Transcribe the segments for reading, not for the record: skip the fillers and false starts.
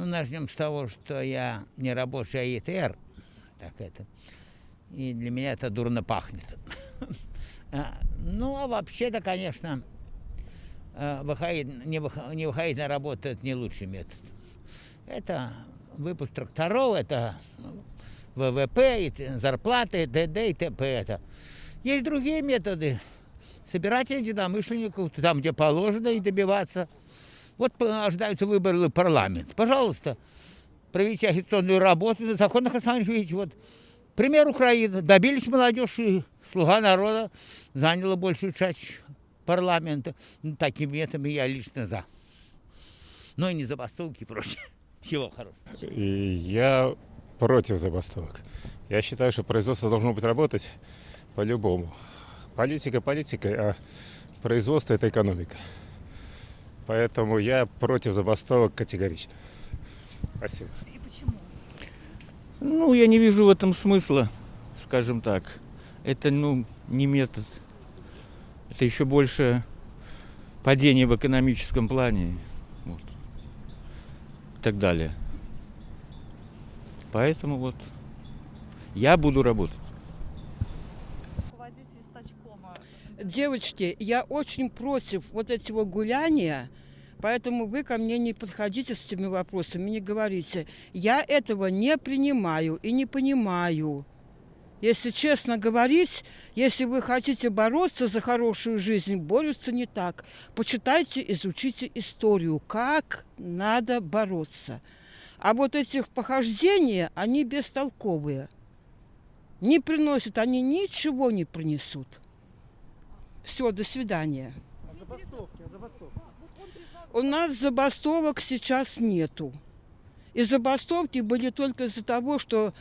начнем с того, что я не рабочий АИТР, так это, и для меня это дурно пахнет. Ну, а вообще-то, конечно, не выходить на работу – это не лучший метод. Это выпуск тракторов, это ВВП, зарплаты, т.д. и т.п. Это. Есть другие методы. Собирать единомышленников там, где положено, и добиваться. Вот ожидаются выборы в парламент. Пожалуйста, проведите агитационную работу на законных основаниях. Видите, вот пример Украины. Добились молодежь, и «Слуга народа» заняла большую часть парламента. Ну, таким методом я лично за. Но и не забастовки и прочее. Всего хорошего. И я против забастовок. Я считаю, что производство должно быть работать по-любому. Политика политикой, а производство – это экономика. Поэтому я против забастовок категорично. Спасибо. И почему? Ну, я не вижу в этом смысла, скажем так. Это, не метод. Это еще больше падение в экономическом плане. Вот. И так далее. Поэтому вот я буду работать. Руководитель стачкома. Девочки, я очень против вот этого гуляния, поэтому вы ко мне не подходите с этими вопросами, не говорите. Я этого не принимаю и не понимаю. Если честно говорить, если вы хотите бороться за хорошую жизнь, борются не так. Почитайте, изучите историю, как надо бороться. А вот этих похождения, они бестолковые. Не приносят, они ничего не принесут. Все, до свидания. У нас забастовок сейчас нету. И забастовки были только из-за того, что,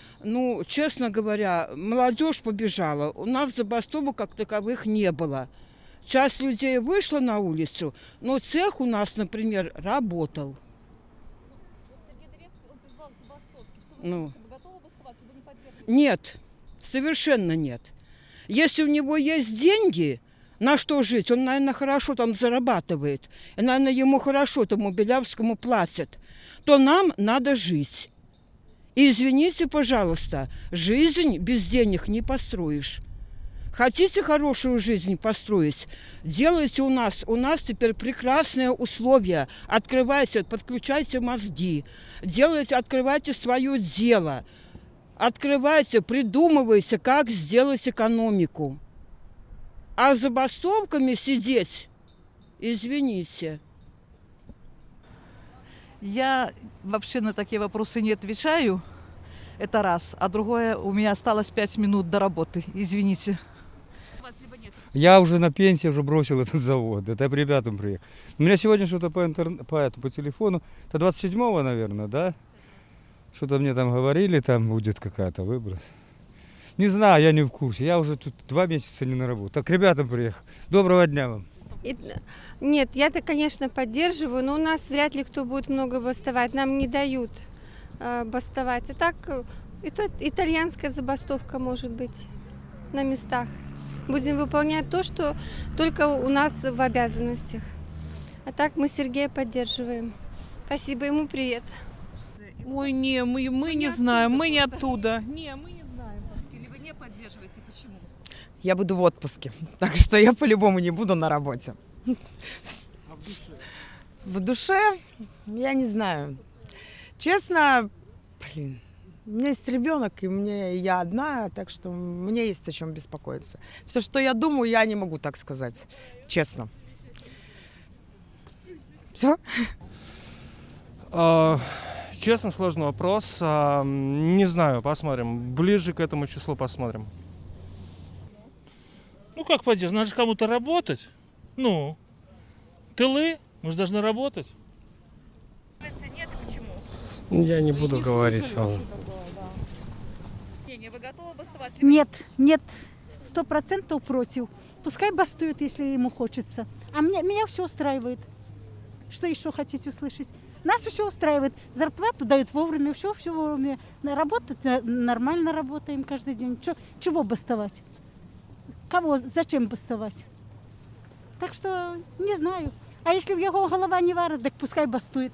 честно говоря, молодежь побежала. У нас забастовок как таковых не было. Часть людей вышла на улицу, но цех у нас, например, работал. Сергей Деревский, он призвал к забастовке. Что Ну. вы готовы бастовать, либо не поддерживаете? Нет, совершенно нет. Если у него есть деньги, на что жить, он, наверное, хорошо там зарабатывает, и, наверное, ему хорошо тому Белявскому платят, то нам надо жить. И извините, пожалуйста, жизнь без денег не построишь. Хотите хорошую жизнь построить? Делайте у нас. У нас теперь прекрасные условия. Открывайте, подключайте мозги. Делайте, открывайте свое дело. Открывайте, придумывайте, как сделать экономику. А забастовками сидеть, извините. Я вообще на такие вопросы не отвечаю. Это раз. А другое, у меня осталось 5 минут до работы. Извините. Я уже на пенсии, уже бросил этот завод. Это я к ребятам приехал. У меня сегодня что-то по телефону, это 27-го, наверное, да? Что-то мне там говорили, там будет какая-то выброс. Не знаю, я не в курсе. Я уже тут 2 месяца не на работу. Так, к ребятам приехал. Доброго дня вам. Нет, я-то, конечно, поддерживаю, но у нас вряд ли кто будет много бастовать. Нам не дают бастовать. А так, это итальянская забастовка может быть на местах. Будем выполнять то, что только у нас в обязанностях. А так мы Сергея поддерживаем. Спасибо, ему привет. Ой, не, мы не знаем, мы не оттуда. Не, мы не знаем. Или вы не поддерживаете? Почему? Я буду в отпуске, так что я по-любому не буду на работе. В душе, я не знаю. Честно, у меня есть ребенок, и я одна, так что мне есть о чем беспокоиться. Все, что я думаю, я не могу так сказать, честно. Все? Честно, сложный вопрос. Не знаю, посмотрим. Ближе к этому числу посмотрим. Ну как поддерживать? Надо же кому-то работать. Ну, тылы, мы же должны работать. Нет, почему? Я не буду говорить вам. Вы готовы бастовать? Нет, 100% против. Пускай бастует, если ему хочется. А меня все устраивает. Что еще хотите услышать? Нас все устраивает. Зарплату дают вовремя, все вовремя. Работать нормально работаем каждый день. Чего бастовать? Кого? Зачем бастовать? Так что не знаю. А если в его голова не варит, так пускай бастует.